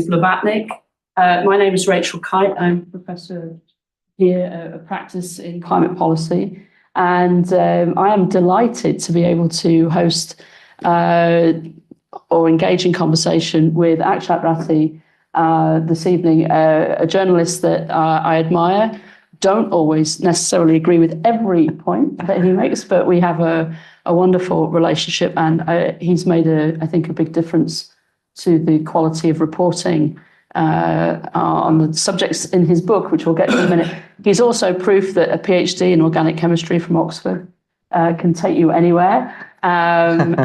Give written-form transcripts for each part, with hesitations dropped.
Blavatnik. My name is Rachel Kyte. I'm a professor here at practice in climate policy. And I am delighted to be able to host or engage in conversation with Akshat Rathi this evening, a journalist that I admire. Don't always necessarily agree with every point that he makes, but we have a wonderful relationship, and he's made, I think, a big difference to the quality of reporting on the subjects in his book, which we'll get to in a minute. He's also proof that a PhD in organic chemistry from Oxford can take you anywhere. And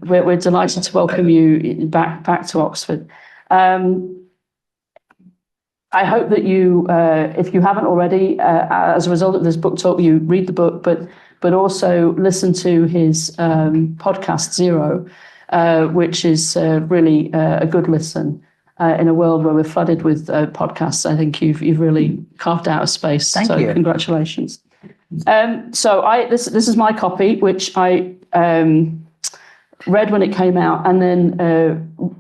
we're delighted to welcome you back to Oxford. I hope that you, if you haven't already, as a result of this book talk, you read the book, but also listen to his podcast Zero, which is really a good listen in a world where we're flooded with podcasts. I think you've really carved out a space. Thank you. Congratulations. So this is my copy, which I read when it came out, and then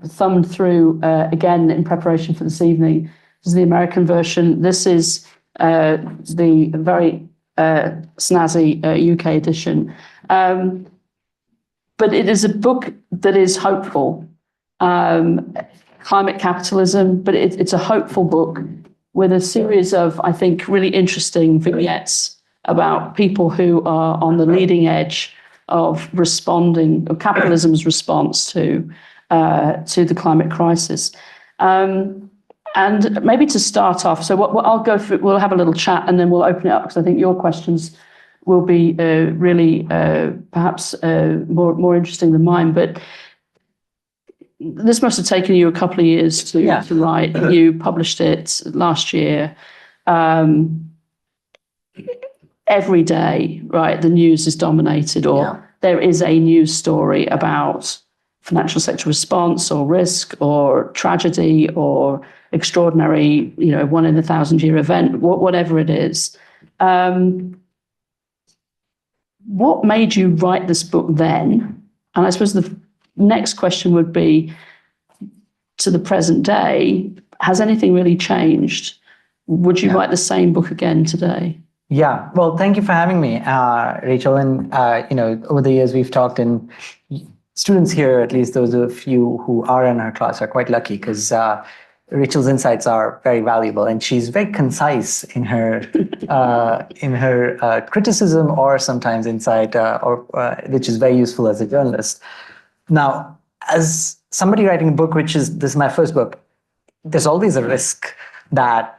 thumbed through again in preparation for this evening. This is the American version. This is the very snazzy UK edition. But it is a book that is hopeful. Climate Capitalism, but it's a hopeful book with a series of, I think, really interesting vignettes about people who are on the leading edge of capitalism's response to the climate crisis. And maybe to start off, so what I'll go through, we'll have a little chat and then we'll open it up, because I think your questions will be really perhaps more interesting than mine. But this must have taken you a couple of years to write. You published it last year. Every day, right, the news is dominated, or there is a news story about financial sector response or risk or tragedy or extraordinary, 1 in 1,000-year event, whatever it is. What made you write this book then? And I suppose the next question would be, to the present day, has anything really changed? Would you write the same book again today? Yeah, well, thank you for having me, Rachel. And, over the years we've talked, and students here, at least those of you who are in our class, are quite lucky, because Rachel's insights are very valuable, and she's very concise in her criticism, or sometimes insight, which is very useful as a journalist. Now, as somebody writing a book, this is my first book, there's always a risk that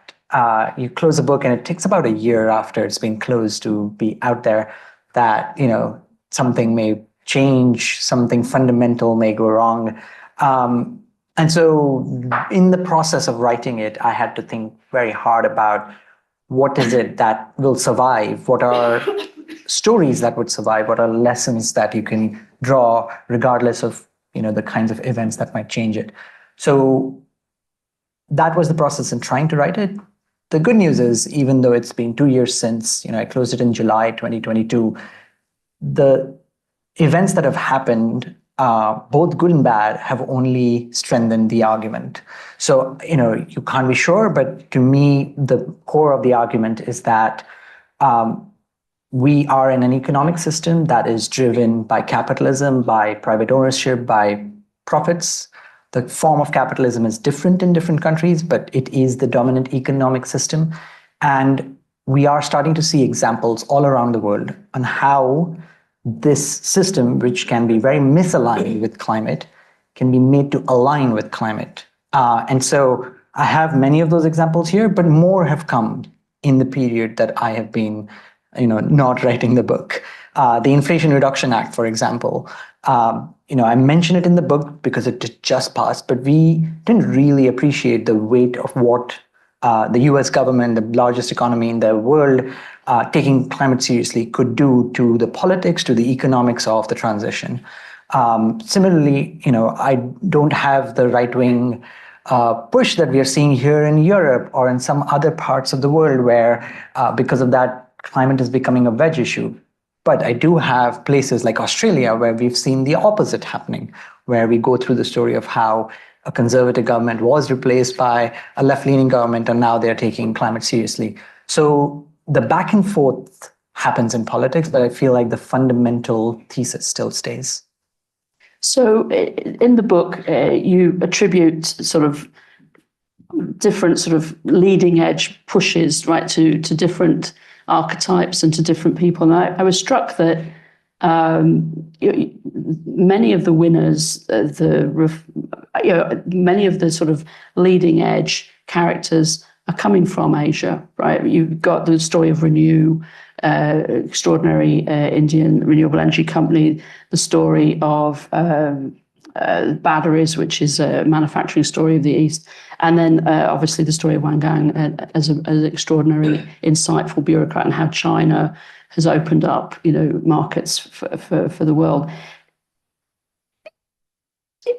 you close a book and it takes about a year after it's been closed to be out there, that something may change, something fundamental may go wrong. And so in the process of writing it, I had to think very hard about what is it that will survive? What are stories that would survive? What are lessons that you can draw regardless of, the kinds of events that might change it? So that was the process in trying to write it. The good news is, even though it's been 2 years since, I closed it in July 2022, the events that have happened, both good and bad, have only strengthened the argument. So, you can't be sure, but to me, the core of the argument is that we are in an economic system that is driven by capitalism, by private ownership, by profits. The form of capitalism is different in different countries, but it is the dominant economic system. And we are starting to see examples all around the world on how this system, which can be very misaligned with climate, can be made to align with climate. And so I have many of those examples here, but more have come in the period that I have been, not writing the book. The Inflation Reduction Act, for example, I mention it in the book because it just passed, but we didn't really appreciate the weight of what the US government, the largest economy in the world, taking climate seriously, could do to the politics, to the economics of the transition. Similarly, I don't have the right-wing push that we are seeing here in Europe or in some other parts of the world where, because of that, climate is becoming a wedge issue. But I do have places like Australia where we've seen the opposite happening, where we go through the story of how a conservative government was replaced by a left-leaning government, and now they're taking climate seriously. So the back and forth happens in politics, but I feel like the fundamental thesis still stays. So in the book, you attribute sort of different sort of leading edge pushes, right, to different archetypes and to different people. And I was struck that many of the winners, many of the sort of leading edge characters are coming from Asia, right? You've got the story of Renew, extraordinary Indian renewable energy company, the story of batteries, which is a manufacturing story of the East, and then obviously the story of Wang Gang as an extraordinary, insightful bureaucrat, and how China has opened up, markets for the world.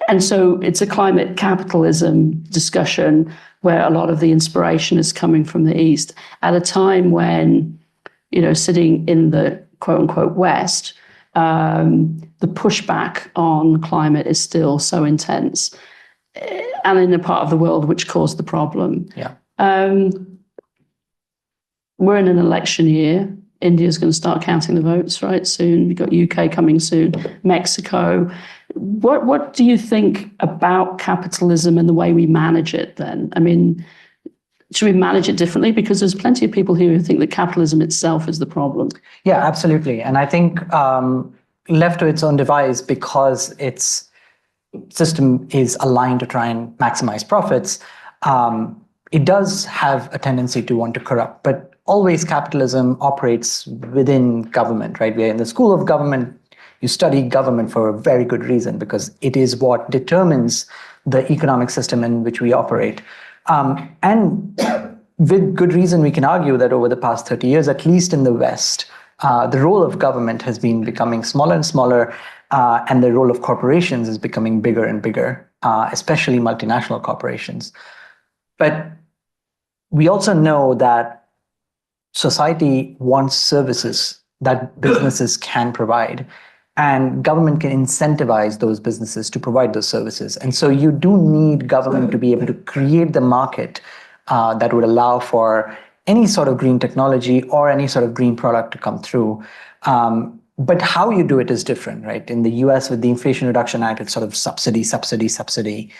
And so it's a climate capitalism discussion where a lot of the inspiration is coming from the East at a time when, sitting in the quote unquote West, the pushback on climate is still so intense, and in a part of the world which caused the problem. Yeah. We're in an election year. India's going to start counting the votes, right, soon. We've got UK coming soon, Mexico. What do you think about capitalism and the way we manage it then? I mean, should we manage it differently? Because there's plenty of people here who think that capitalism itself is the problem. Yeah, absolutely. And I think left to its own device, because its system is aligned to try and maximize profits, it does have a tendency to want to corrupt. But always capitalism operates within government, right? We're in the school of government. You study government for a very good reason, because it is what determines the economic system in which we operate. And with good reason, we can argue that over the past 30 years, at least in the West, the role of government has been becoming smaller and smaller, and the role of corporations is becoming bigger and bigger, especially multinational corporations. But we also know that society wants services that businesses can provide, and government can incentivize those businesses to provide those services. And so you do need government to be able to create the market that would allow for any sort of green technology or any sort of green product to come through. But how you do it is different, right? In the US, with the Inflation Reduction Act, it's sort of subsidy, subsidy, subsidy.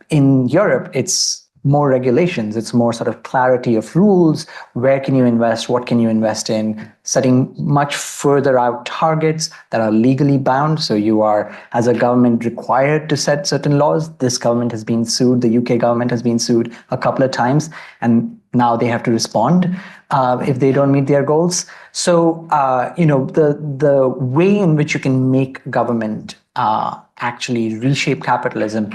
In Europe, it's more regulations. It's more sort of clarity of rules. Where can you invest? What can you invest in? Setting much further out targets that are legally bound. So you are, as a government, required to set certain laws. This government has been sued. The UK government has been sued a couple of times, and now they have to respond if they don't meet their goals. So, the way in which you can make government actually reshape capitalism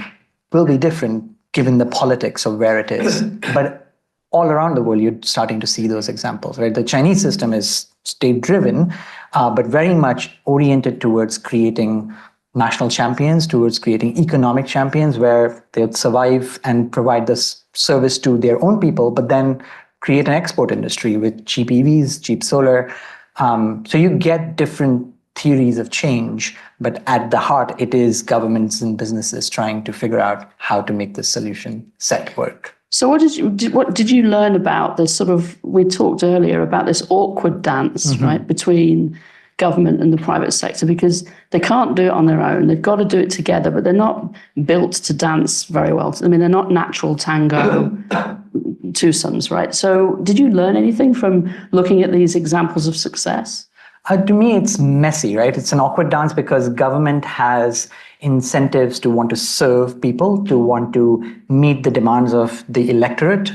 will be different given the politics of where it is. But all around the world, you're starting to see those examples, right? The Chinese system is state-driven, but very much oriented towards creating national champions, towards creating economic champions, where they'll survive and provide this service to their own people, but then create an export industry with cheap EVs, cheap solar. So you get different theories of change, but at the heart, it is governments and businesses trying to figure out how to make this solution set work. So what did you learn about this sort of, we talked earlier about this awkward dance, right, between government and the private sector, because they can't do it on their own. They've got to do it together, but they're not built to dance very well. I mean, they're not natural tango twosomes, right? So did you learn anything from looking at these examples of success? To me, it's messy, right? It's an awkward dance because government has incentives to want to serve people, to want to meet the demands of the electorate,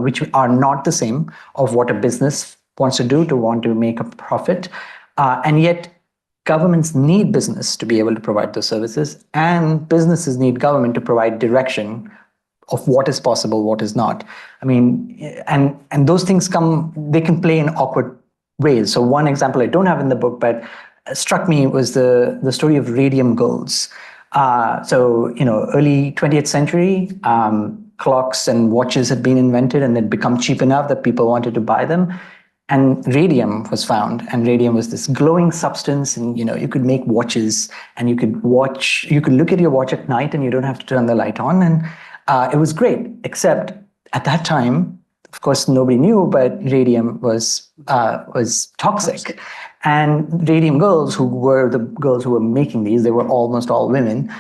which are not the same of what a business wants to do, to want to make a profit. And yet governments need business to be able to provide those services, and businesses need government to provide direction of what is possible, what is not. I mean, and those things they can play in awkward ways. So one example I don't have in the book, but struck me, was the story of radium golds. Early 20th century, clocks and watches had been invented, and they'd become cheap enough that people wanted to buy them. And radium was found, and radium was this glowing substance, and you could make watches, and you could look at your watch at night, and you don't have to turn the light on, and it was great. Except at that time, of course, nobody knew, but radium was toxic, and radium girls, who were the girls who were making these, they were almost all women.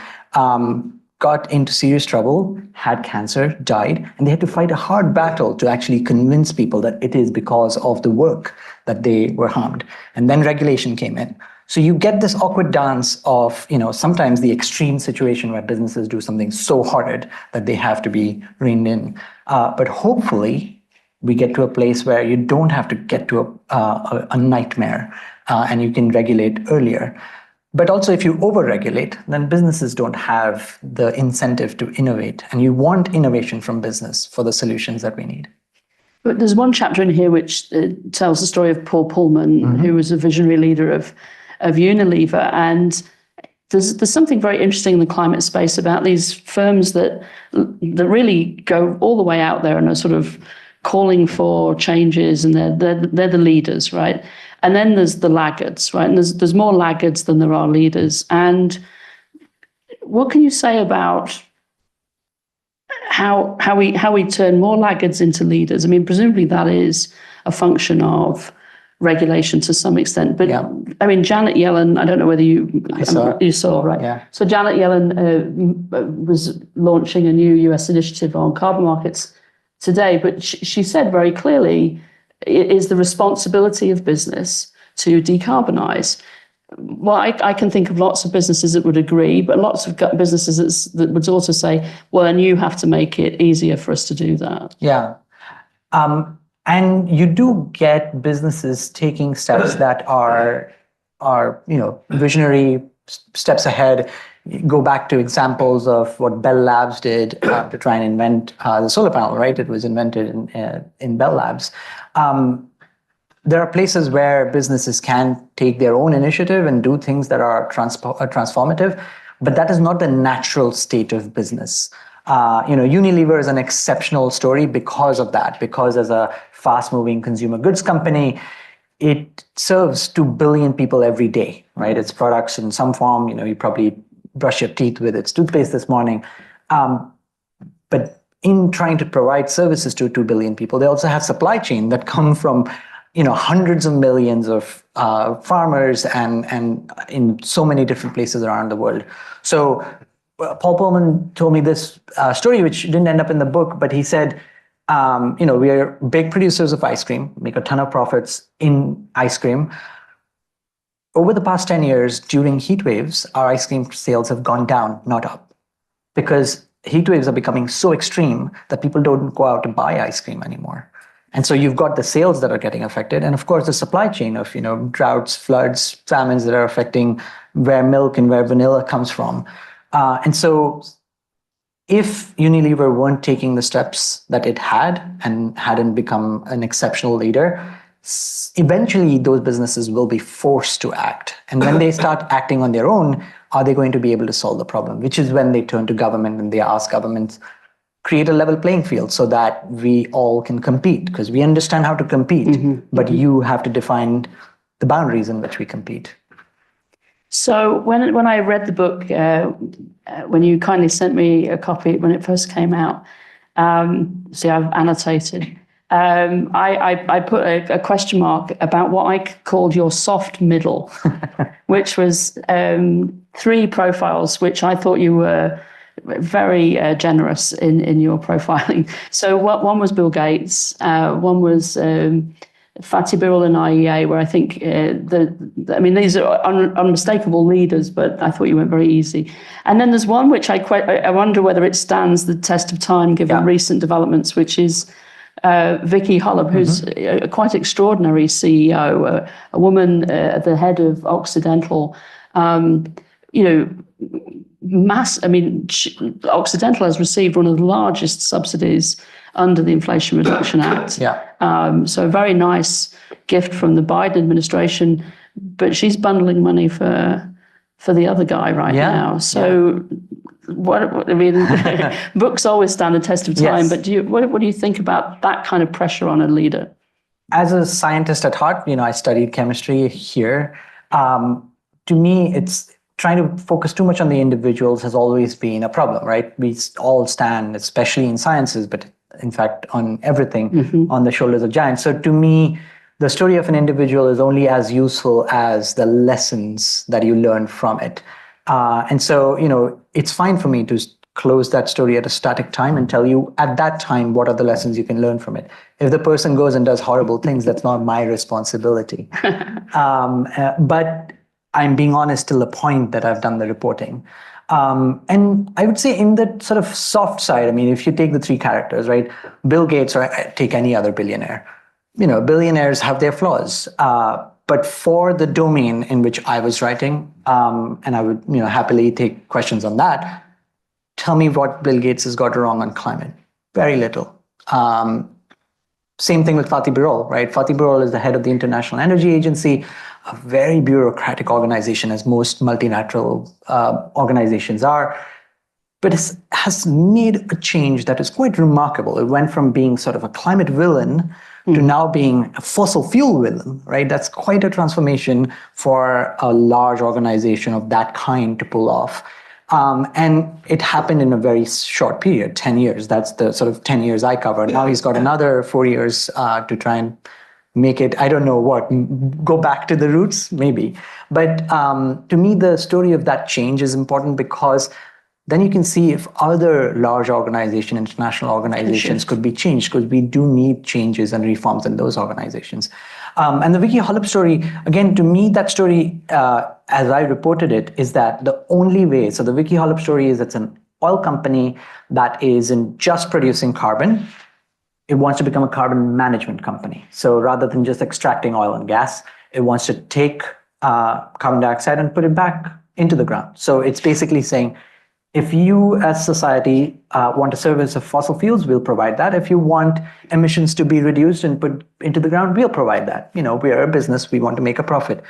Got into serious trouble, had cancer, died, and they had to fight a hard battle to actually convince people that it is because of the work that they were harmed. And then regulation came in. So you get this awkward dance of, sometimes the extreme situation where businesses do something so horrid that they have to be reined in. But hopefully, we get to a place where you don't have to get to a nightmare, and you can regulate earlier. But also, if you over-regulate, then businesses don't have the incentive to innovate. And you want innovation from business for the solutions that we need. But there's one chapter in here which tells the story of Paul Pullman, who was a visionary leader of Unilever. And there's something very interesting in the climate space about these firms that really go all the way out there and are sort of calling for changes, and they're the leaders, right? And then there's the laggards, right? And there's more laggards than there are leaders. And what can you say about how we turn more laggards into leaders? I mean, presumably that is a function of regulation to some extent. But yeah. I mean, Janet Yellen, I don't know whether you saw, right? Yeah. So Janet Yellen was launching a new US initiative on carbon markets today, but she said very clearly, it is the responsibility of business to decarbonize. Well, I can think of lots of businesses that would agree, but lots of businesses that would also say, well, and you have to make it easier for us to do that. Yeah. And you do get businesses taking steps that are visionary, steps ahead. Go back to examples of what Bell Labs did to try and invent the solar panel, right? It was invented in Bell Labs. There are places where businesses can take their own initiative and do things that are transformative, but that is not the natural state of business. Unilever is an exceptional story because of that, because as a fast-moving consumer goods company, it serves 2 billion people every day, right? Its products in some form, you probably brush your teeth with its toothpaste this morning. But in trying to provide services to 2 billion people, they also have supply chain that come from hundreds of millions of farmers and in so many different places around the world. So Paul Pullman told me this story, which didn't end up in the book, but he said, we are big producers of ice cream, make a ton of profits in ice cream. Over the past 10 years, during heat waves, our ice cream sales have gone down, not up, because heat waves are becoming so extreme that people don't go out to buy ice cream anymore. And so you've got the sales that are getting affected. And of course, the supply chain of, droughts, floods, famines that are affecting where milk and where vanilla comes from. And so if Unilever weren't taking the steps that it had and hadn't become an exceptional leader, eventually those businesses will be forced to act. And when they start acting on their own, are they going to be able to solve the problem? Which is when they turn to government and they ask governments, create a level playing field so that we all can compete, because we understand how to compete, but you have to define the boundaries in which we compete. So when I read the book, when you kindly sent me a copy when it first came out, see, I've annotated. I put a question mark about what I called your soft middle, which was 3 profiles, which I thought you were very generous in your profiling. So one was Bill Gates, one was Fatih Birol and IEA, where I think these are unmistakable leaders, but I thought you went very easy. And then there's one which I wonder whether it stands the test of time given recent developments, which is Vicky Holub, who's a quite extraordinary CEO, a woman at the head of Occidental. Occidental has received one of the largest subsidies under the Inflation Reduction Act. So a very nice gift from the Biden administration, but she's bundling money for the other guy now. So books always stand the test of time, but what do you think about that kind of pressure on a leader? as a scientist at heart, I studied chemistry here. To me, it's trying to focus too much on the individuals has always been a problem, right? We all stand, especially in sciences, but in fact, on everything, on the shoulders of giants. So to me, the story of an individual is only as useful as the lessons that you learn from it. And so, it's fine for me to close that story at a static time and tell you at that time what are the lessons you can learn from it. If the person goes and does horrible things, that's not my responsibility. But I'm being honest till the point that I've done the reporting. And I would say in the sort of soft side, if you take the three characters, right? Bill Gates, or take any other billionaire, billionaires have their flaws. But for the domain in which I was writing, and I would happily take questions on that, tell me what Bill Gates has got wrong on climate. Very little. Same thing with Fatih Birol, right? Fatih Birol is the head of the International Energy Agency, a very bureaucratic organization, as most multilateral organizations are, but it has made a change that is quite remarkable. It went from being sort of a climate villain to now being a fossil fuel villain, right? That's quite a transformation for a large organization of that kind to pull off. And it happened in a very short period, 10 years. That's the sort of 10 years I covered. Now he's got another 4 years to try and make it, I don't know what, go back to the roots, maybe. But to me, the story of that change is important because then you can see if other large organizations, international organizations could be changed, because we do need changes and reforms in those organizations. And the Vicky Holub story, again, to me, that story, as I reported it, is that the only way, so the Vicky Holub story is it's an oil company that isn't just producing carbon, it wants to become a carbon management company. So rather than just extracting oil and gas, it wants to take carbon dioxide and put it back into the ground. So it's basically saying, if you as society want a service of fossil fuels, we'll provide that. If you want emissions to be reduced and put into the ground, we'll provide that. We are a business, we want to make a profit.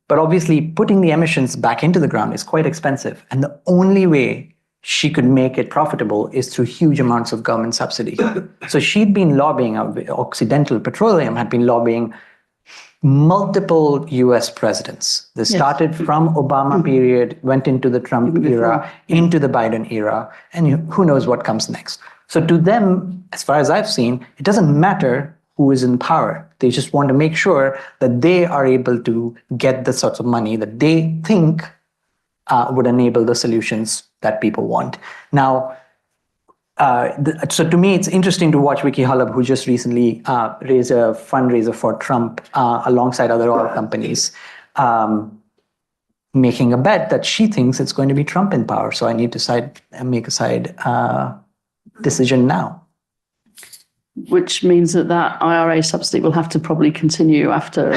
But obviously putting the emissions back into the ground is quite expensive. And the only way she could make it profitable is through huge amounts of government subsidy. So she'd been lobbying, Occidental Petroleum had been lobbying multiple US presidents. This started from Obama period, went into the Trump era, into the Biden era, and who knows what comes next. So to them, as far as I've seen, it doesn't matter who is in power. They just want to make sure that they are able to get the sorts of money that they think would enable the solutions that people want. Now, so to me, it's interesting to watch Vicky Holub, who just recently raised a fundraiser for Trump alongside other oil companies, making a bet that she thinks it's going to be Trump in power. So I need to make a side decision now. Which means that IRA subsidy will have to probably continue after.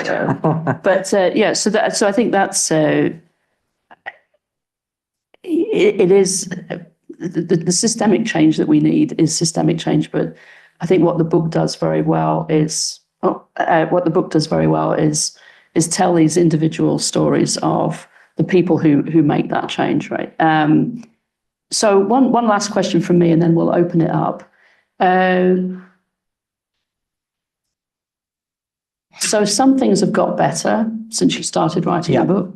So I think that's it is. The systemic change that we need is systemic change, but I think what the book does very well is tell these individual stories of the people who make that change, right? So one last question from me, and then we'll open it up. So some things have got better since you started writing the book.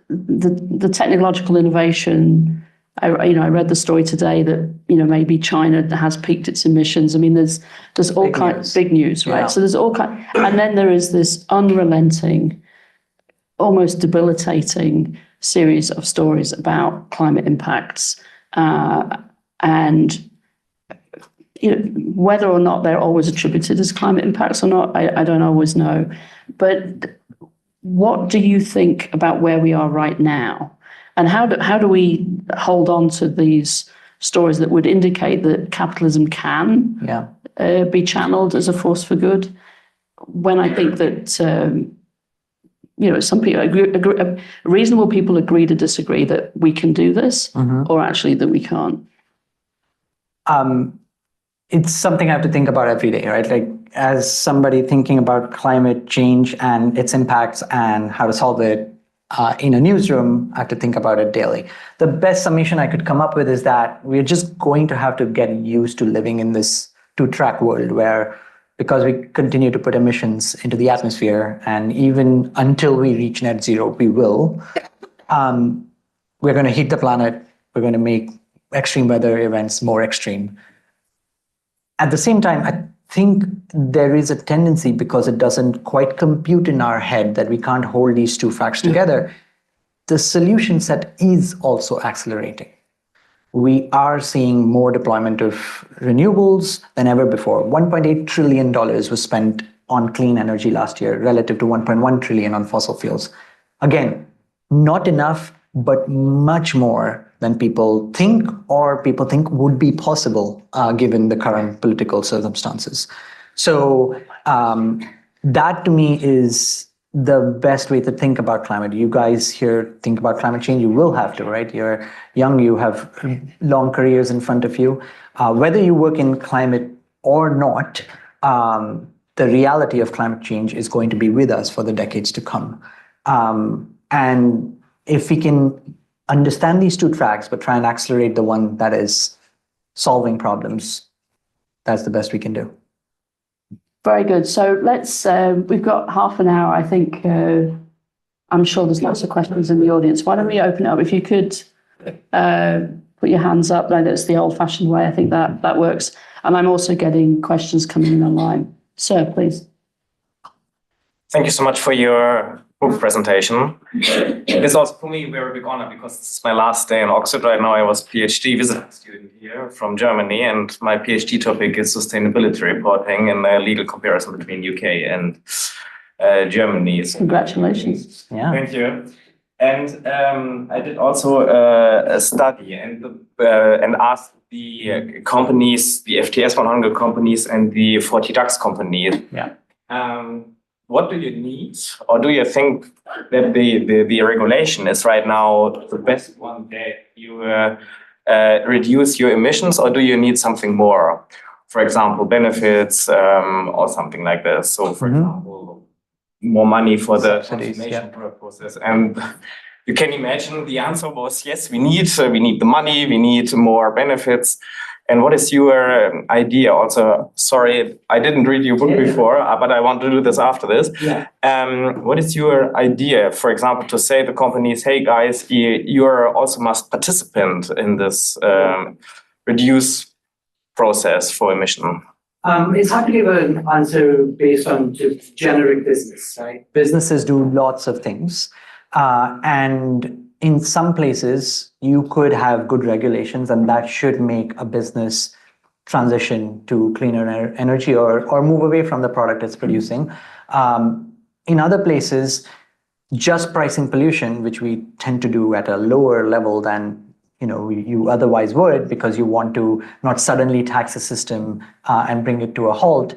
The technological innovation. I read the story today that maybe China has peaked its emissions. There's all kinds big news, right? Yeah. So there's all kind, and then there is this unrelenting, almost debilitating series of stories about climate impacts, and whether or not they're always attributed as climate impacts or not, I don't always know. But what do you think about where we are right now? And how do we hold on to these stories that would indicate that capitalism can be channeled as a force for good? When I think that some people agree, reasonable people agree to disagree that we can do this, or actually that we can't. It's something I have to think about every day, right? Like as somebody thinking about climate change and its impacts and how to solve it. In a newsroom, I have to think about it daily. The best summation I could come up with is that we're just going to have to get used to living in this two-track world where because we continue to put emissions into the atmosphere, and even until we reach net zero, we will, we're going to heat the planet. We're going to make extreme weather events more extreme. At the same time, I think there is a tendency, because it doesn't quite compute in our head that we can't hold these two facts together, the solution set is also accelerating. We are seeing more deployment of renewables than ever before. $1.8 trillion was spent on clean energy last year relative to $1.1 trillion on fossil fuels. Again, not enough, but much more than people think, or people think would be possible given the current political circumstances. So that to me is the best way to think about climate. You guys here think about climate change, you will have to, right? You're young, you have long careers in front of you. Whether you work in climate or not, the reality of climate change is going to be with us for the decades to come. And if we can understand these two tracks, but try and accelerate the one that is solving problems, that's the best we can do. Very good. So let's, we've got half an hour. I think, I'm sure there's lots of questions in the audience. Why don't we open it up? If you could put your hands up, like that's the old fashioned way. I think that works. And I'm also getting questions coming in online. Sir, please. Thank you so much for your book presentation. It's also for me a very big honor, because this is my last day in Oxford right now. I was a PhD visiting student here from Germany, and my PhD topic is sustainability reporting and a legal comparison between UK and Germany. So, congratulations. Yeah. Thank you. And I did also a study and asked the companies, the FTS 100 companies and the 40 DAX companies. Yeah. What do you need, or do you think that the regulation is right now the best one that you reduce your emissions, or do you need something more? For example, benefits or something like this. So, for example, more money for the transformation purposes. And you can imagine the answer was yes, we need the money, we need more benefits. And what is your idea? Also, sorry, I didn't read your book before, but I want to do this after this. Yeah. What is your idea, for example, to say to the companies, hey guys, you are also must participant in this reduce process for emission? It's hard to give an answer based on just generic business, right? Businesses do lots of things. And in some places, you could have good regulations, and that should make a business transition to cleaner energy or move away from the product it's producing. In other places, just pricing pollution, which we tend to do at a lower level than you otherwise would, because you want to not suddenly tax a system and bring it to a halt.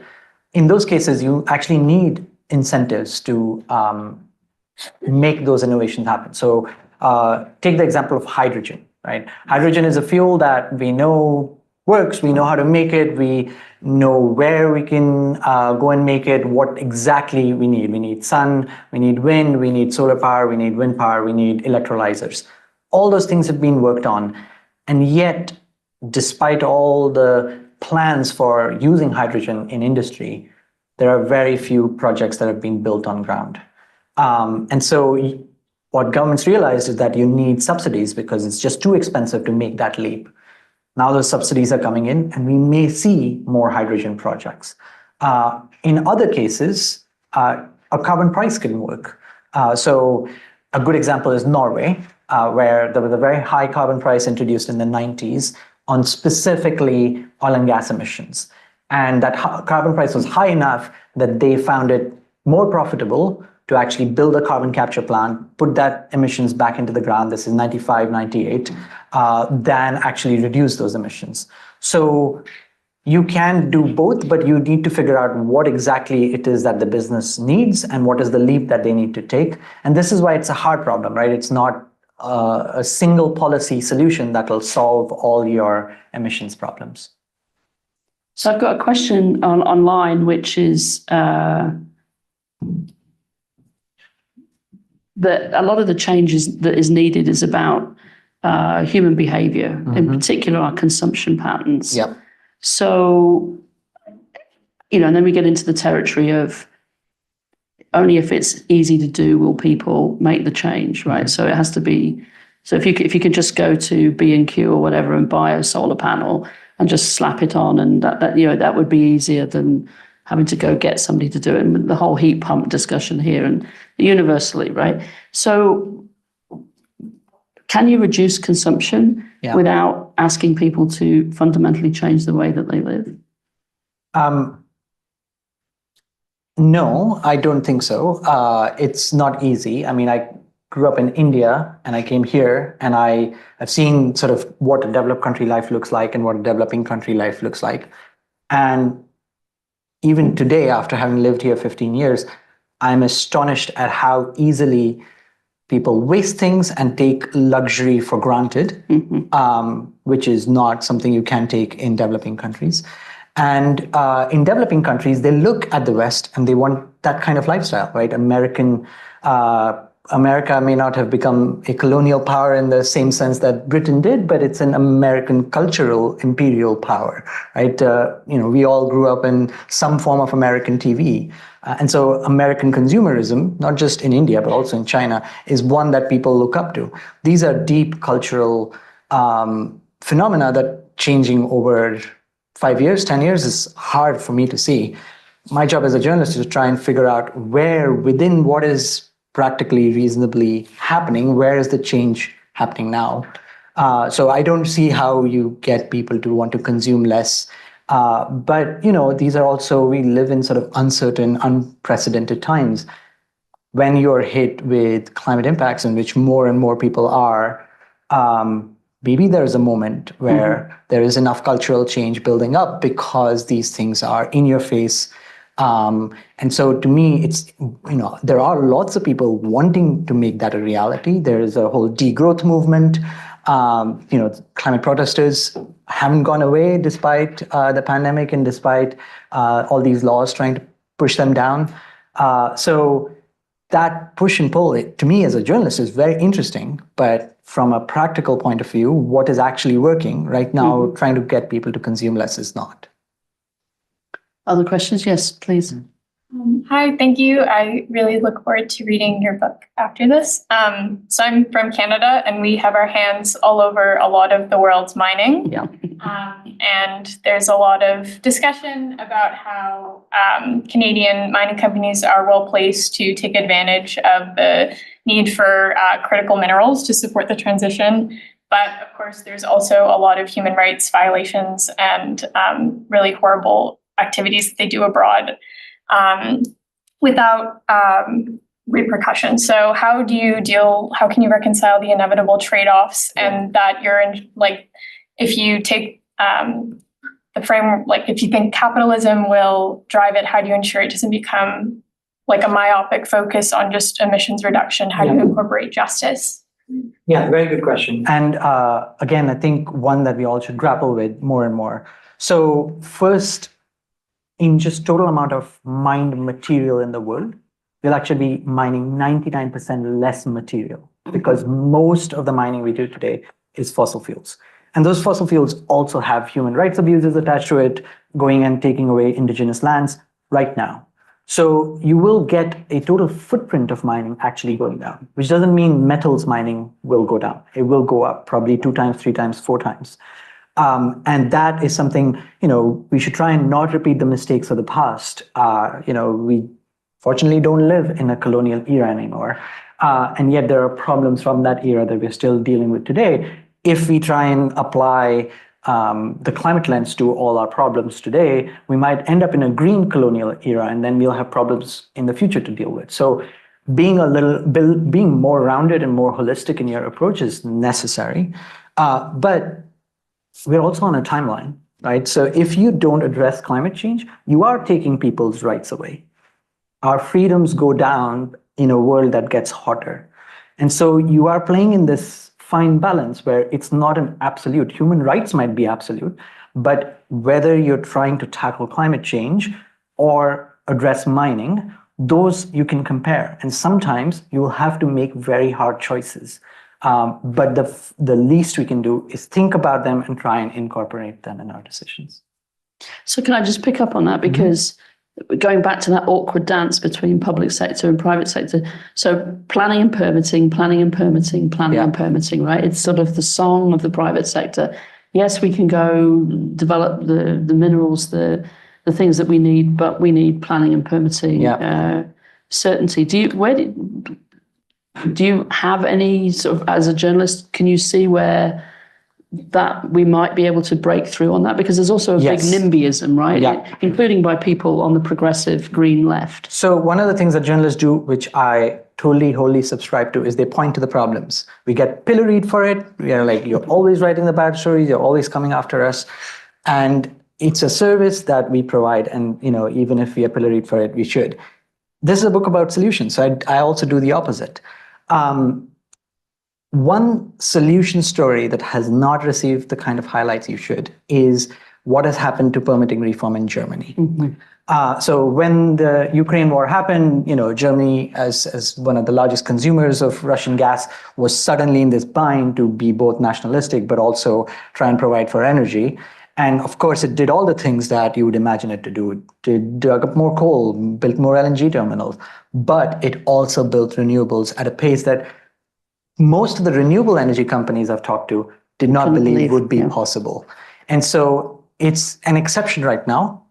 In those cases, you actually need incentives to make those innovations happen. So take the example of hydrogen, right? Hydrogen is a fuel that we know works. We know how to make it. We know where we can go and make it, what exactly we need. We need sun, we need wind, we need solar power, we need wind power, we need electrolyzers. All those things have been worked on. And yet, despite all the plans for using hydrogen in industry, there are very few projects that have been built on ground. And so what governments realized is that you need subsidies, because it's just too expensive to make that leap. Now those subsidies are coming in, and we may see more hydrogen projects. In other cases, a carbon price can work. So a good example is Norway, where there was a very high carbon price introduced in the 90s on specifically oil and gas emissions. And that carbon price was high enough that they found it more profitable to actually build a carbon capture plant, put that emissions back into the ground, this is 95, 98, than actually reduce those emissions. So you can do both, but you need to figure out what exactly it is that the business needs and what is the leap that they need to take. And this is why it's a hard problem, right? It's not a single policy solution that will solve all your emissions problems. So I've got a question online, which is that a lot of the changes that is needed is about human behavior, in particular our consumption patterns. Yep. So and then we get into the territory of only if it's easy to do will people make the change, right? So it has to be. So if you could just go to B&Q or whatever and buy a solar panel and just slap it on, and that would be easier than having to go get somebody to do it. And the whole heat pump discussion here and universally, right? So can you reduce consumption without asking people to fundamentally change the way that they live? No, I don't think so. It's not easy. I mean, I grew up in India and I came here, and I've seen sort of what a developed country life looks like and what a developing country life looks like. And even today, after having lived here 15 years, I'm astonished at how easily people waste things and take luxury for granted, which is not something you can take in developing countries. And in developing countries, they look at the West and they want that kind of lifestyle, right? America may not have become a colonial power in the same sense that Britain did, but it's an American cultural imperial power, right? We all grew up in some form of American TV. And so American consumerism, not just in India, but also in China, is one that people look up to. These are deep cultural phenomena that changing over 5 years, 10 years is hard for me to see. My job as a journalist is to try and figure out where within what is practically reasonably happening, where is the change happening now? So I don't see how you get people to want to consume less. But, these are also, we live in sort of uncertain, unprecedented times. When you're hit with climate impacts, in which more and more people are, maybe there's a moment where there is enough cultural change building up because these things are in your face. And so to me, it's, there are lots of people wanting to make that a reality. There is a whole degrowth movement. Climate protesters haven't gone away despite the pandemic and despite all these laws trying to push them down. So that push and pull, to me as a journalist, is very interesting. But from a practical point of view, what is actually working right now, trying to get people to consume less is not. Other questions? Yes, please. Hi, thank you. I really look forward to reading your book after this. So I'm from Canada, and we have our hands all over a lot of the world's mining. Yeah. And there's a lot of discussion about how Canadian mining companies are well placed to take advantage of the need for critical minerals to support the transition. But of course, there's also a lot of human rights violations and really horrible activities that they do abroad without repercussions. So how can you reconcile the inevitable trade-offs and that you're in, if you take the framework, if you think capitalism will drive it, how do you ensure it doesn't become like a myopic focus on just emissions reduction? How do you incorporate justice? Yeah, very good question. And again, I think one that we all should grapple with more and more. So first, in just total amount of mined material in the world, we'll actually be mining 99% less material because most of the mining we do today is fossil fuels. And those fossil fuels also have human rights abuses attached to it, going and taking away indigenous lands right now. So you will get a total footprint of mining actually going down, which doesn't mean metals mining will go down. It will go up probably 2 times, 3 times, 4 times. And that is something, we should try and not repeat the mistakes of the past. We fortunately don't live in a colonial era anymore. And yet there are problems from that era that we're still dealing with today. If we try and apply the climate lens to all our problems today, we might end up in a green colonial era, and then we'll have problems in the future to deal with. So being more rounded and more holistic in your approach is necessary. But we're also on a timeline, right? So if you don't address climate change, you are taking people's rights away. Our freedoms go down in a world that gets hotter. And so you are playing in this fine balance where it's not an absolute. Human rights might be absolute, but whether you're trying to tackle climate change or address mining, those you can compare. And sometimes you will have to make very hard choices. But the least we can do is think about them and try and incorporate them in our decisions. So can I just pick up on that? Because going back to that awkward dance between public sector and private sector. So planning and permitting, planning and permitting, planning and permitting, right? It's sort of the song of the private sector. Yes, we can go develop the minerals, the things that we need, but we need planning and permitting certainty. Do you have any sort of, as a journalist, can you see where that we might be able to break through on that? Because there's also a big NIMBYism, right? Yeah. Including by people on the progressive green left. So one of the things that journalists do, which I totally, wholly subscribe to, is they point to the problems. We get pilloried for it. We are like, you're always writing the bad stories. You're always coming after us. And it's a service that we provide. And, even if we are pilloried for it, we should. This is a book about solutions. So I also do the opposite. One solution story that has not received the kind of highlights you should is what has happened to permitting reform in Germany. So when the Ukraine war happened, Germany, as one of the largest consumers of Russian gas, was suddenly in this bind to be both nationalistic, but also try and provide for energy. And of course, it did all the things that you would imagine it to do. It dug up more coal, built more LNG terminals, but it also built renewables at a pace that most of the renewable energy companies I've talked to did not believe would be possible. And so it's an exception right now,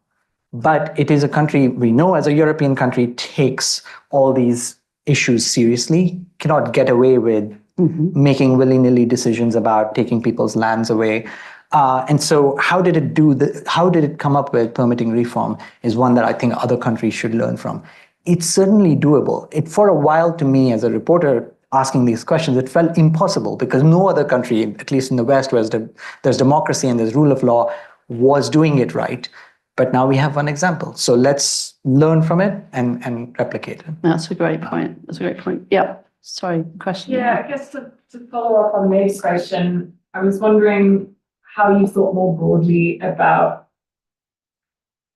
but it is a country we know as a European country takes all these issues seriously, cannot get away with making willy-nilly decisions about taking people's lands away. And so how did it come up with permitting reform is one that I think other countries should learn from. It's certainly doable. For a while, to me as a reporter, asking these questions, it felt impossible because no other country, at least in the West, where there's democracy and there's rule of law, was doing it right. But now we have one example. So let's learn from it and replicate it. That's a great point. Yeah. Sorry, question. Yeah, I guess to follow up on Maeve's question, I was wondering how you thought more broadly about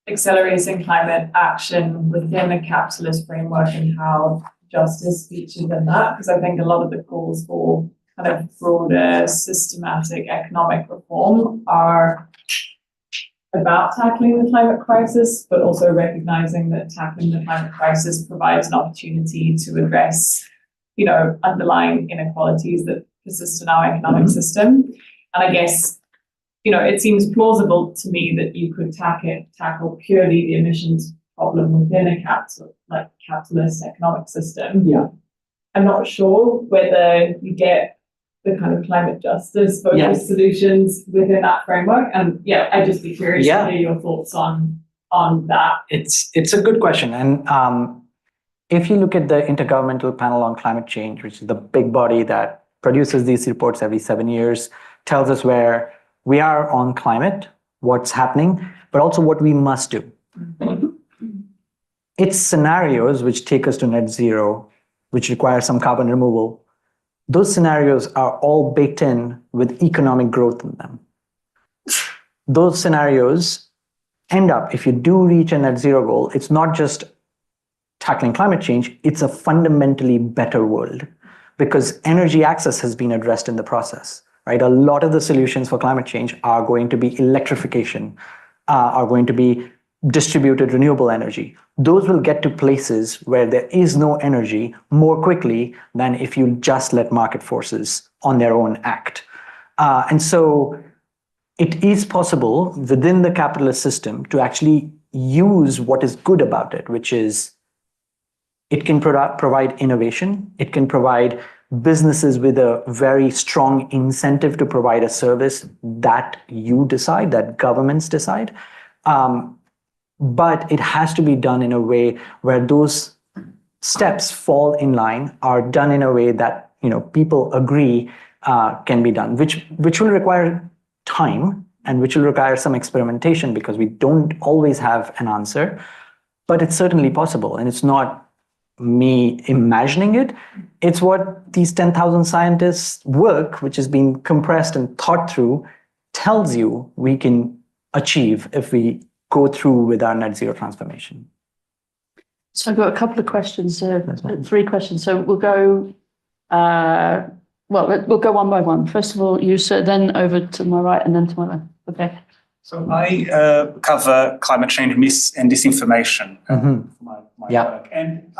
accelerating climate action within a capitalist framework and how justice features in that, because I think a lot of the calls for kind of broader systematic economic reform are about tackling the climate crisis, but also recognizing that tackling the climate crisis provides an opportunity to address, underlying inequalities that persist in our economic system. And I guess, it seems plausible to me that you could tackle purely the emissions problem within a capitalist economic system. Yeah. I'm not sure whether you get the kind of climate justice focused solutions within that framework. And I'd just be curious to hear your thoughts on that. It's a good question. And if you look at the Intergovernmental Panel on Climate Change, which is the big body that produces these reports every 7 years, tells us where we are on climate, what's happening, but also what we must do. It's scenarios which take us to net zero, which require some carbon removal. Those scenarios are all baked in with economic growth in them. Those scenarios end up, if you do reach a net zero goal, it's not just tackling climate change, it's a fundamentally better world because energy access has been addressed in the process, right? A lot of the solutions for climate change are going to be electrification, are going to be distributed renewable energy. Those will get to places where there is no energy more quickly than if you just let market forces on their own act. And so it is possible within the capitalist system to actually use what is good about it, which is it can provide innovation. It can provide businesses with a very strong incentive to provide a service that you decide, that governments decide. But it has to be done in a way where those steps fall in line, are done in a way that people agree can be done, which will require time and which will require some experimentation because we don't always have an answer. But it's certainly possible, and it's not me imagining it. It's what these 10,000 scientists' work, which has been compressed and thought through, tells you we can achieve if we go through with our net zero transformation. So I've got a couple of questions, 3 questions. So we'll go, we'll go one by one. First of all, you, sir, then over to my right and then to my left. Okay. So I cover climate change mis and disinformation for my work. And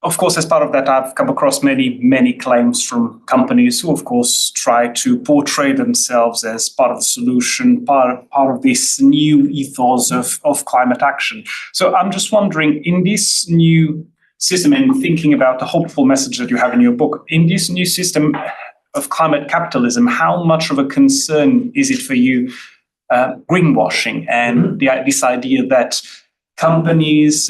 of course, as part of that, I've come across many claims from companies who, of course, try to portray themselves as part of the solution, part of this new ethos of climate action. So I'm just wondering, in this new system, and thinking about the hopeful message that you have in your book, in this new system of climate capitalism, how much of a concern is it for you, greenwashing and this idea that companies,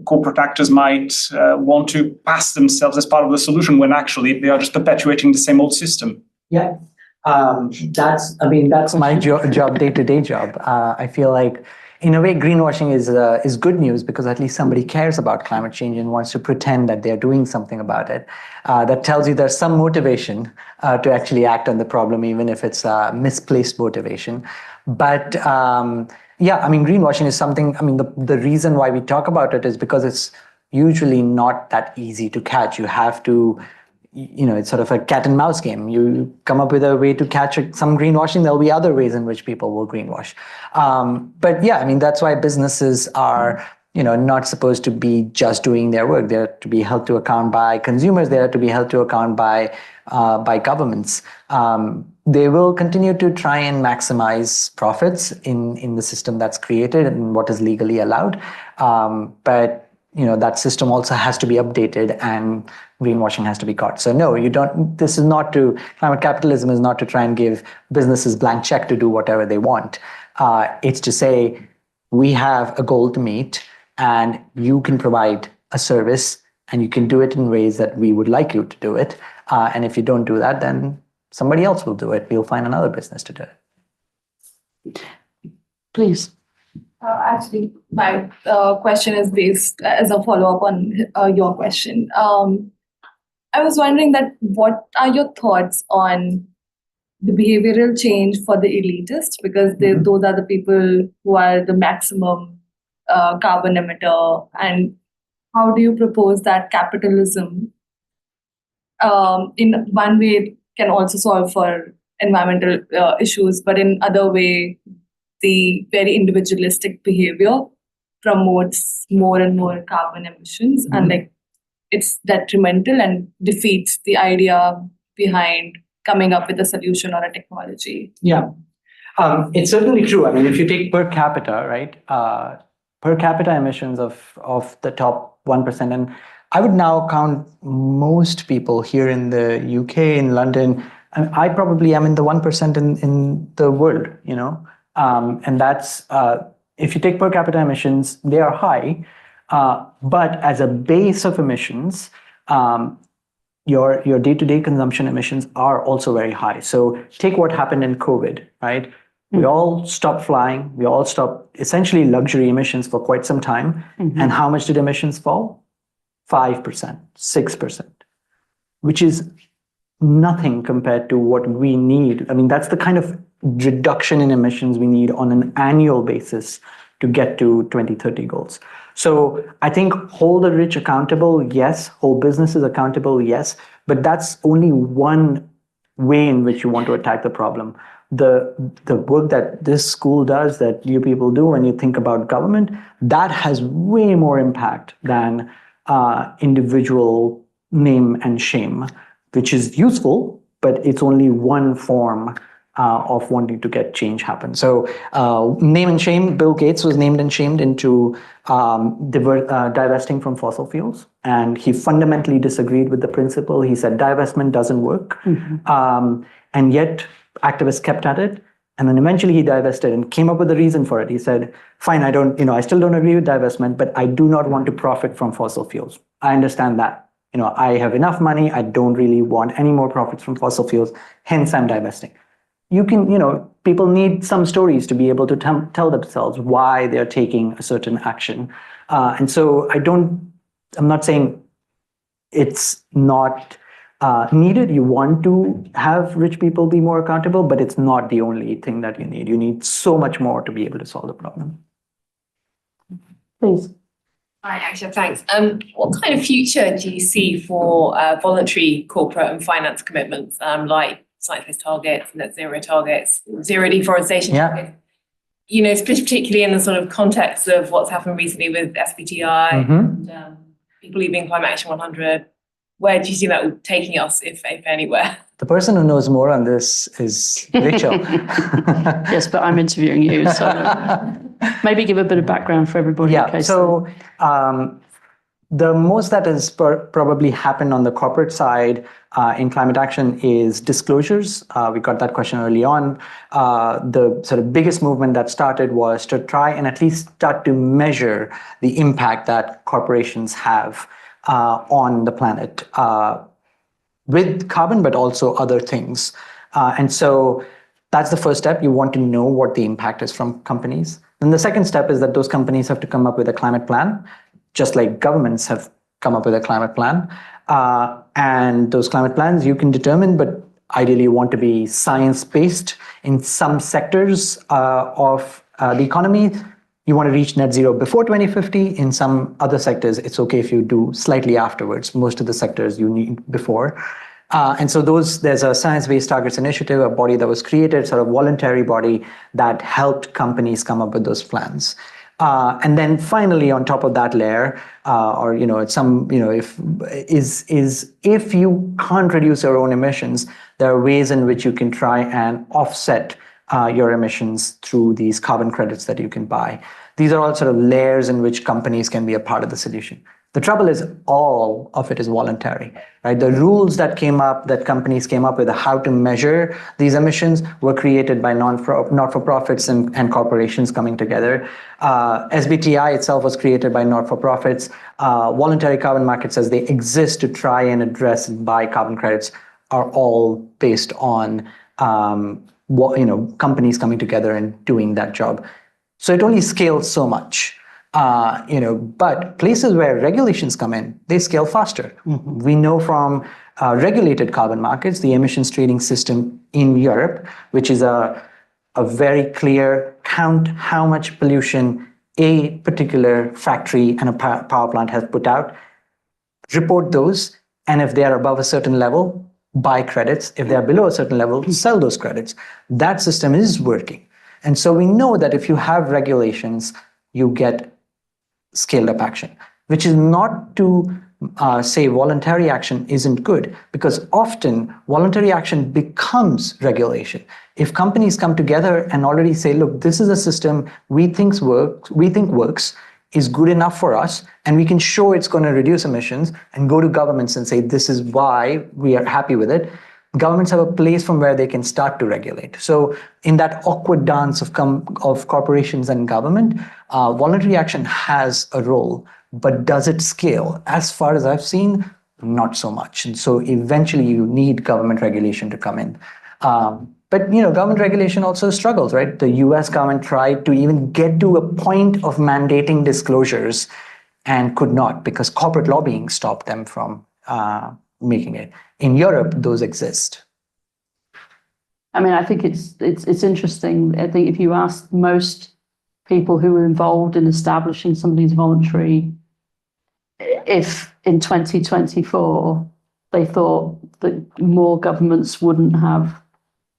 corporate actors might want to pass themselves as part of the solution when actually they are just perpetuating the same old system? Yeah, that's my job, day-to-day job. I feel like, in a way, greenwashing is good news because at least somebody cares about climate change and wants to pretend that they're doing something about it. That tells you there's some motivation to actually act on the problem, even if it's misplaced motivation. But greenwashing is something, the reason why we talk about it is because it's usually not that easy to catch. You have to, it's sort of a cat and mouse game. You come up with a way to catch some greenwashing, there'll be other ways in which people will greenwash. That's why businesses are, not supposed to be just doing their work. They're to be held to account by consumers. They're to be held to account by governments. They will continue to try and maximize profits in the system that's created and what is legally allowed. But that system also has to be updated and greenwashing has to be caught. So no, climate capitalism is not to try and give businesses blank check to do whatever they want. It's to say, we have a goal to meet and you can provide a service and you can do it in ways that we would like you to do it. And if you don't do that, then somebody else will do it. We'll find another business to do it. Please. Actually, my question is based as a follow-up on your question. I was wondering what are your thoughts on the behavioral change for the elitists? Because those are the people who are the maximum carbon emitter. And how do you propose that capitalism, in one way, can also solve for environmental issues, but in other way, the very individualistic behavior promotes more and more carbon emissions, and it's detrimental and defeats the idea behind coming up with a solution or a technology. Yeah, it's certainly true. If you take per capita, right? Per capita emissions of the top 1%, and I would now count most people here in the UK, in London, and I probably am in the 1% in the world, and that's, if you take per capita emissions, they are high, but as a base of emissions, your day-to-day consumption emissions are also very high. So take what happened in COVID, right? We all stopped flying. We all stopped essentially luxury emissions for quite some time. And how much did emissions fall? 5%, 6%, which is nothing compared to what we need. That's the kind of reduction in emissions we need on an annual basis to get to 2030 goals. So I think hold the rich accountable, yes. Hold businesses accountable, yes. But that's only one way in which you want to attack the problem. The work that this school does, that you people do when you think about government, that has way more impact than individual name and shame, which is useful, but it's only one form of wanting to get change happen. So name and shame, Bill Gates was named and shamed into divesting from fossil fuels. And he fundamentally disagreed with the principle. He said divestment doesn't work. And yet activists kept at it. And then eventually he divested and came up with a reason for it. He said, fine, I still don't agree with divestment, but I do not want to profit from fossil fuels. I understand that. I have enough money. I don't really want any more profits from fossil fuels. Hence, I'm divesting. You can, people need some stories to be able to tell themselves why they're taking a certain action. And so I'm not saying it's not needed. You want to have rich people be more accountable, but it's not the only thing that you need. You need so much more to be able to solve the problem. Please. Hi, Akshat, thanks. What kind of future do you see for voluntary corporate and finance commitments, like science-based targets, net zero targets, zero deforestation targets? particularly in the sort of context of what's happened recently with SBTI and people leaving Climate Action 100, where do you see that taking us, if anywhere? The person who knows more on this is Rachel. Yes, but I'm interviewing you, so maybe give a bit of background for everybody. Yeah, so the most that has probably happened on the corporate side in climate action is disclosures. We got that question early on. The sort of biggest movement that started was to try and at least start to measure the impact that corporations have on the planet with carbon, but also other things. And so that's the first step. You want to know what the impact is from companies. Then the second step is that those companies have to come up with a climate plan, just like governments have come up with a climate plan. And those climate plans you can determine, but ideally you want to be science-based. In some sectors of the economy, you want to reach net zero before 2050. In some other sectors, it's okay if you do slightly afterwards. Most of the sectors you need before. And so there's a Science-Based Targets Initiative, a body that was created, sort of voluntary body that helped companies come up with those plans. And then finally, on top of that layer, if you can't reduce your own emissions, there are ways in which you can try and offset your emissions through these carbon credits that you can buy. These are all sort of layers in which companies can be a part of the solution. The trouble is all of it is voluntary, right? The rules that companies came up with how to measure these emissions were created by not-for-profits and corporations coming together. SBTI itself was created by not-for-profits. Voluntary carbon markets as they exist to try and address and buy carbon credits are all based on companies coming together and doing that job. So it only scales so much. But places where regulations come in, they scale faster. Mm-hmm. We know from regulated carbon markets, the emissions trading system in Europe, which is a very clear count how much pollution a particular factory and a power plant has put out, report those, and if they are above a certain level, buy credits. If they are below a certain level, sell those credits. That system is working. And so we know that if you have regulations, you get scaled up action, which is not to say voluntary action isn't good, because often voluntary action becomes regulation. If companies come together and already say, look, this is a system we think works, is good enough for us, and we can show it's going to reduce emissions, and go to governments and say, this is why we are happy with it, governments have a place from where they can start to regulate. So in that awkward dance of corporations and government, voluntary action has a role, but does it scale? As far as I've seen, not so much. And so eventually you need government regulation to come in. But government regulation also struggles, right? The US government tried to even get to a point of mandating disclosures and could not, because corporate lobbying stopped them from making it. In Europe, those exist. I mean, I think it's interesting. I think if you ask most people who were involved in establishing some of these voluntary, if in 2024 they thought that more governments wouldn't have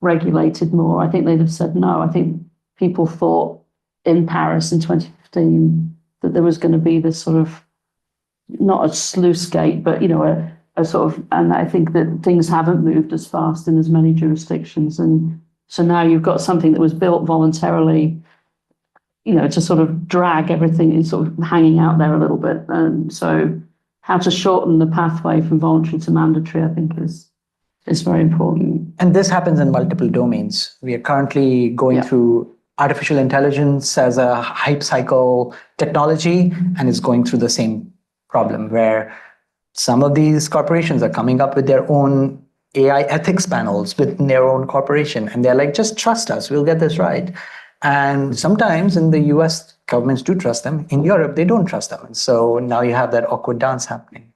regulated more, I think they'd have said no. I think people thought in Paris in 2015 that there was going to be this sort of, not a sluice gate, but a sort of, and I think that things haven't moved as fast in as many jurisdictions. And so now you've got something that was built voluntarily, to sort of drag everything is sort of hanging out there a little bit. And so how to shorten the pathway from voluntary to mandatory, I think is very important. And this happens in multiple domains. We are currently going through artificial intelligence as a hype cycle technology, and it's going through the same problem where some of these corporations are coming up with their own AI ethics panels within their own corporation. And they're like, just trust us, we'll get this right. And sometimes in the US, governments do trust them. In Europe, they don't trust them. And so now you have that awkward dance happening.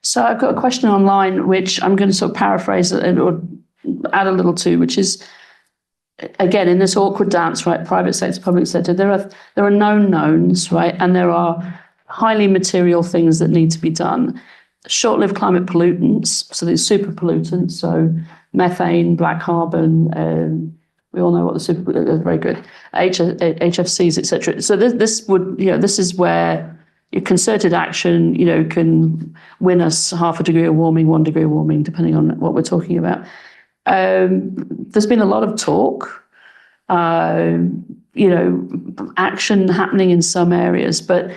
So I've got a question online, which I'm going to sort of paraphrase or add a little to, which is, again, in this awkward dance, right, private sector, public sector, there are known knowns, right, and there are highly material things that need to be done. Short-lived climate pollutants, so these super pollutants, so methane, black carbon, We all know what the super very good HFCs, etc. So this would this is where your concerted action can win us 0.5 degree of warming, 1 degree of warming, depending on what we're talking about. There's been a lot of talk, action happening in some areas, but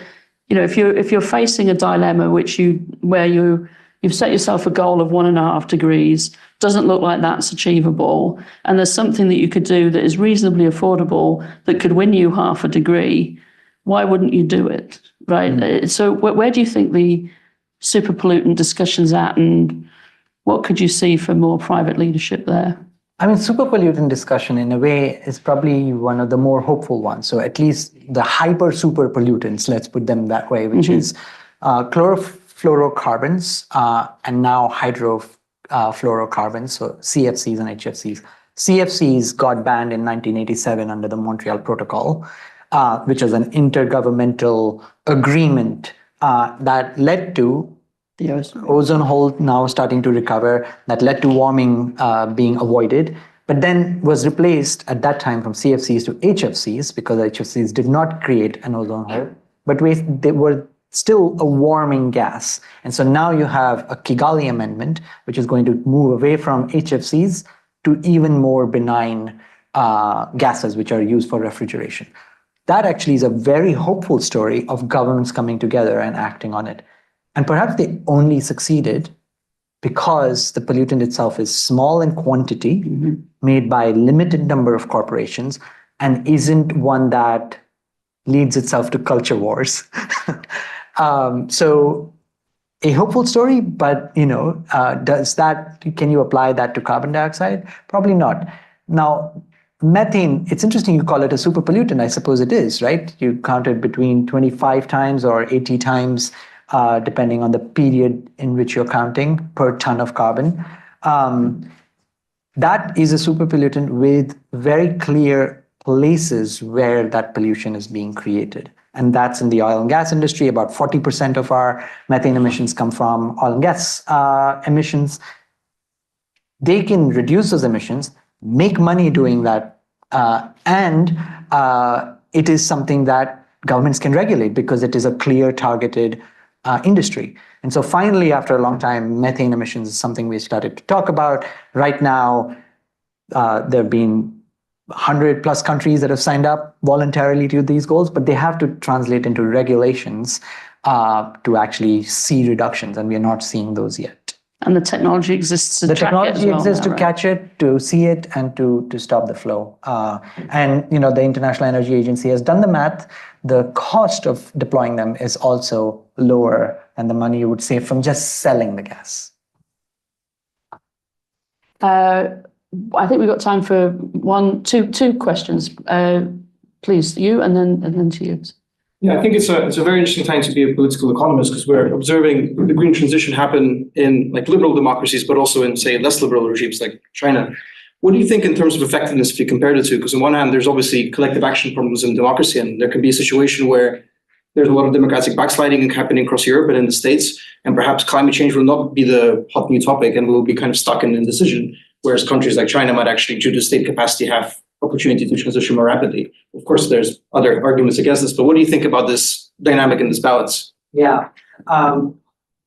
if you're facing a dilemma where you've set yourself a goal of 1.5 degrees, doesn't look like that's achievable, and there's something that you could do that is reasonably affordable that could win you 0.5 degree, why wouldn't you do it, right? So where do you think the super pollutant discussion's at, and what could you see for more private leadership there? I mean, super pollutant discussion in a way is probably one of the more hopeful ones. So at least the hyper super pollutants, let's put them that way, which is chlorofluorocarbons and now hydrofluorocarbons, so CFCs and HFCs. CFCs got banned in 1987 under the Montreal Protocol, which was an intergovernmental agreement that led to the ozone hole now starting to recover, that led to warming being avoided, but then was replaced at that time from CFCs to HFCs because HFCs did not create an ozone hole, but they were still a warming gas. And so now you have a Kigali Amendment, which is going to move away from HFCs to even more benign gases, which are used for refrigeration. That actually is a very hopeful story of governments coming together and acting on it. And perhaps they only succeeded because the pollutant itself is small in quantity, made by a limited number of corporations, and isn't one that leads itself to culture wars. So a hopeful story, but can you apply that to carbon dioxide? Probably not. Now, methane, it's interesting you call it a super pollutant. I suppose it is, right? You count it between 25 times or 80 times, depending on the period in which you're counting per ton of carbon. That is a super pollutant with very clear places where that pollution is being created. And that's in the oil and gas industry. About 40% of our methane emissions come from oil and gas emissions. They can reduce those emissions, make money doing that, and it is something that governments can regulate because it is a clear targeted industry. And so finally, after a long time, methane emissions is something we started to talk about. Right now, there have been 100 plus countries that have signed up voluntarily to these goals, but they have to translate into regulations to actually see reductions, and we are not seeing those yet. And the technology exists to track it as well. The technology exists to catch it, to see it, and to stop the flow. And the International Energy Agency has done the math. The cost of deploying them is also lower than the money you would save from just selling the gas. I think we've got time for two questions. Please, you, and then to you. Yeah, I think it's a very interesting time to be a political economist because we're observing the green transition happen in liberal democracies, but also in, say, less liberal regimes like China. What do you think in terms of effectiveness if you compare the two? Because on one hand, there's obviously collective action problems in democracy, and there can be a situation where there's a lot of democratic backsliding happening across Europe and in the States, and perhaps climate change will not be the hot new topic and we'll be kind of stuck in indecision, whereas countries like China might actually, due to state capacity, have opportunity to transition more rapidly. Of course, there's other arguments against this, but what do you think about this dynamic and this balance? Yeah,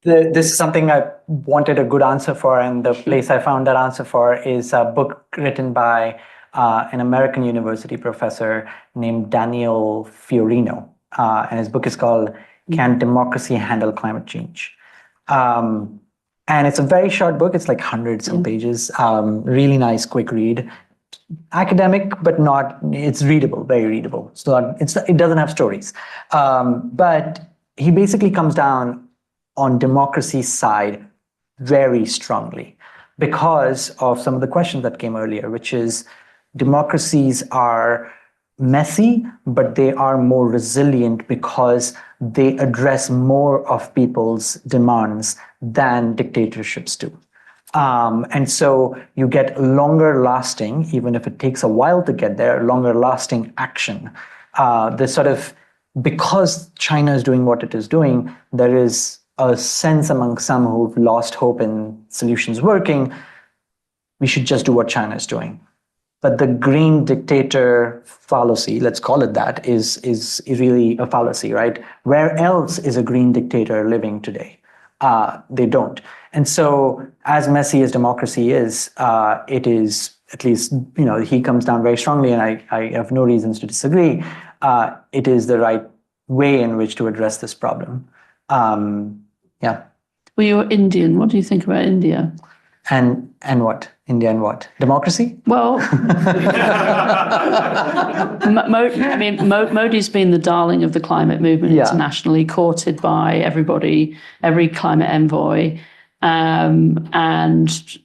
this is something I wanted a good answer for, and the place I found that answer for is a book written by an American university professor named Daniel Fiorino, and his book is called "Can Democracy Handle Climate Change?" And it's a very short book. It's like hundreds of pages. Really nice, quick read. Academic, but not. It's readable, very readable. So it doesn't have stories, but he basically comes down on democracy's side very strongly because of some of the questions that came earlier, which is democracies are messy, but they are more resilient because they address more of people's demands than dictatorships do. And so you get longer lasting, even if it takes a while to get there, longer lasting action. Because China is doing what it is doing, there is a sense among some who've lost hope in solutions working, we should just do what China is doing. But the green dictator fallacy, let's call it that, is really a fallacy, right? Where else is a green dictator living today? They don't. And so as messy as democracy is, it is, at least, he comes down very strongly, and I have no reasons to disagree. It is the right way in which to address this problem. Yeah. Well, you're Indian. What do you think about India? And what? India and what? Democracy? Well, Modi's been the darling of the climate movement internationally, courted by everybody, every climate envoy, and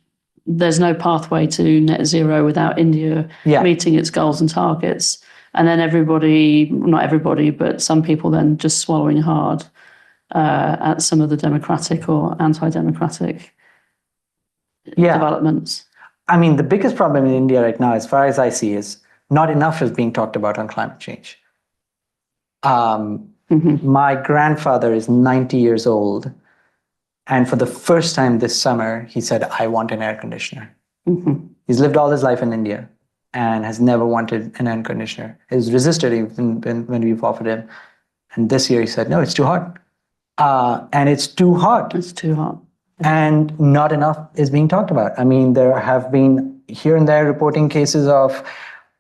there's no pathway to net zero without India meeting its goals and targets. And then everybody, not everybody, but some people then just swallowing hard at some of the democratic or anti-democratic developments. I mean, the biggest problem in India right now, as far as I see, is not enough is being talked about on climate change. My grandfather is 90 years old, and for the first time this summer, he said, I want an air conditioner. He's lived all his life in India and has never wanted an air conditioner. He's resisted even when we've offered him. And this year he said, no, it's too hot. And it's too hot. It's too hot. And not enough is being talked about. I mean, there have been here and there reporting cases of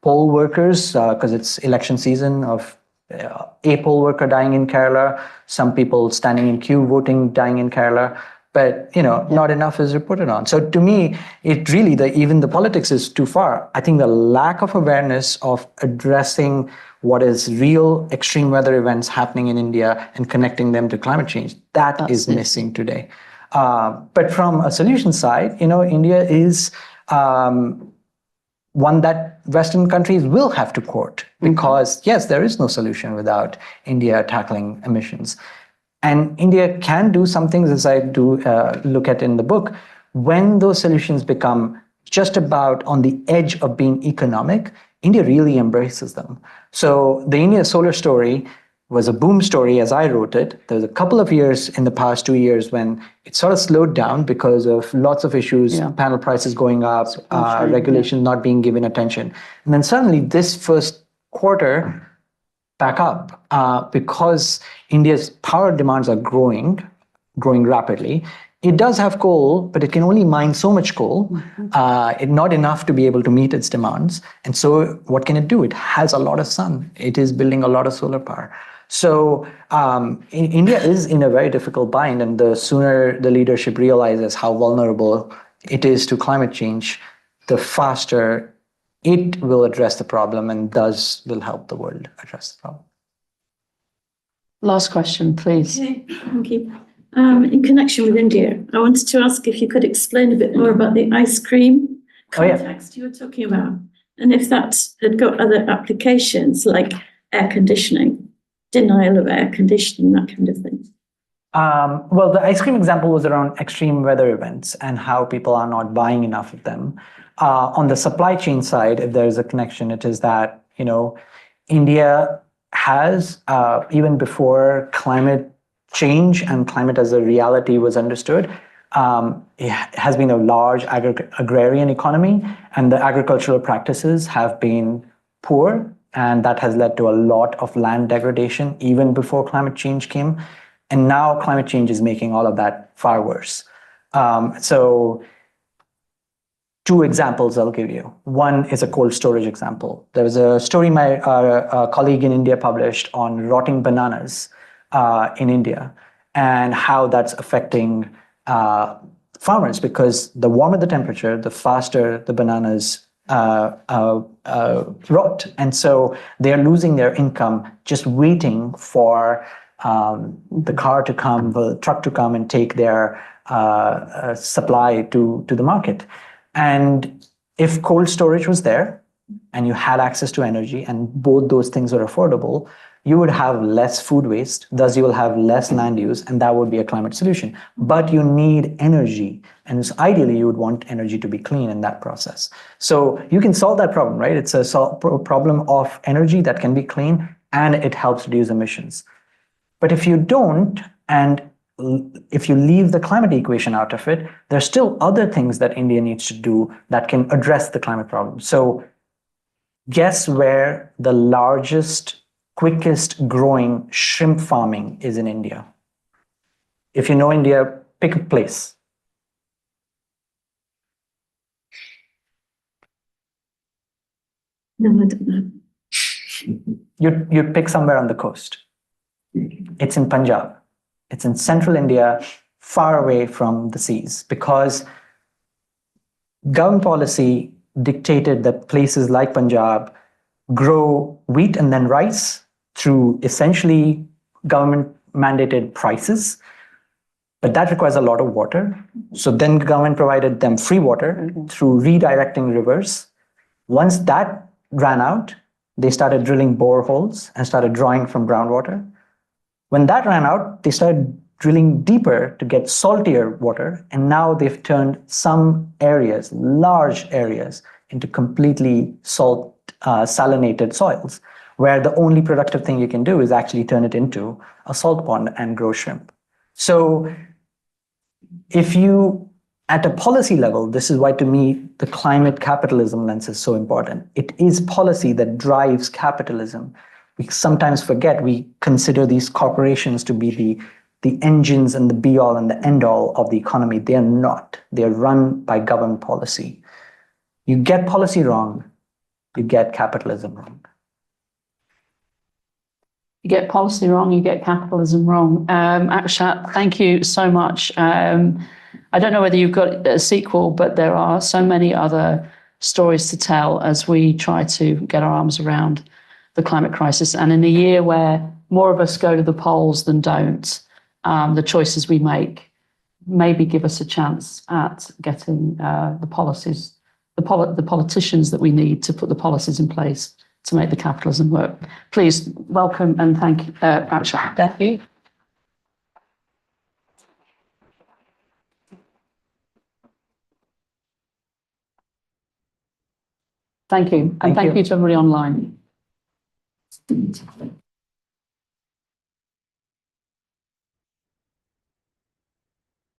poll workers, because it's election season, of a poll worker dying in Kerala, some people standing in queue voting dying in Kerala, but not enough is reported on. So to me, it really, even the politics is too far. I think the lack of awareness of addressing what is real extreme weather events happening in India and connecting them to climate change, that's is missing today. But from a solution side, India is one that Western countries will have to court, because yes, there is no solution without India tackling emissions. And India can do some things, as I do look at in the book, when those solutions become just about on the edge of being economic. India really embraces them. So the India solar story was a boom story as I wrote it. There was a couple of years in the past 2 years when it sort of slowed down because of lots of issues, panel prices going up, regulation not being given attention. And then suddenly this first quarter back up because India's power demands are growing rapidly. It does have coal, but it can only mine so much coal, not enough to be able to meet its demands. And so what can it do? It has a lot of sun. It is building a lot of solar power. So India is in a very difficult bind, and the sooner the leadership realizes how vulnerable it is to climate change, the faster it will address the problem, and thus will help the world address the problem. Last question, please. Okay, thank you. In connection with India, I wanted to ask if you could explain a bit more about the ice cream context you were talking about, and if that had got other applications like air conditioning, denial of air conditioning, that kind of thing. Well, the ice cream example was around extreme weather events and how people are not buying enough of them. On the supply chain side, if there's a connection, it is that, India has, even before climate change and climate as a reality was understood, it has been a large agrarian economy, and the agricultural practices have been poor, and that has led to a lot of land degradation even before climate change came. And now climate change is making all of that far worse. So two examples I'll give you. One is a cold storage example. There was a story my colleague in India published on rotting bananas in India, and how that's affecting farmers, because the warmer the temperature, the faster the bananas rot. And so they're losing their income just waiting for the car to come, the truck to come and take their supply to the market. And if cold storage was there and you had access to energy and both those things are affordable, you would have less food waste, thus you will have less land use, and that would be a climate solution. But you need energy, and so ideally you would want energy to be clean in that process. So you can solve that problem, right? It's a problem of energy that can be clean, and it helps reduce emissions. But if you don't, and if you leave the climate equation out of it, there's still other things that India needs to do that can address the climate problem. So Guess where the largest, quickest growing shrimp farming is in India? If you know India, pick a place. No, I don't know. You'd pick somewhere on the coast. It's in Punjab. It's in central India, far away from the seas, because government policy dictated that places like Punjab grow wheat and then rice through essentially government mandated prices. But that requires a lot of water. So then government provided them free water through redirecting rivers. Once that ran out, they started drilling boreholes and started drawing from groundwater. When that ran out, they started drilling deeper to get saltier water. And now they've turned some areas, large areas, into completely salinated soils, where the only productive thing you can do is actually turn it into a salt pond and grow shrimp. So if you, at a policy level, this is why to me the climate capitalism lens is so important. It is policy that drives capitalism. We sometimes forget, we consider these corporations to be the engines and the be all and the end all of the economy. They are not. They are run by government policy. You get policy wrong, you get capitalism wrong. You get policy wrong, you get capitalism wrong. Akshat, thank you so much. I don't know whether you've got a sequel, but there are so many other stories to tell as we try to get our arms around the climate crisis. And in a year where more of us go to the polls than don't, the choices we make maybe give us a chance at getting the policies, the politicians that we need to put the policies in place to make the capitalism work. Please welcome and thank Akshat. Thank you. Thank you. And thank you to everybody online.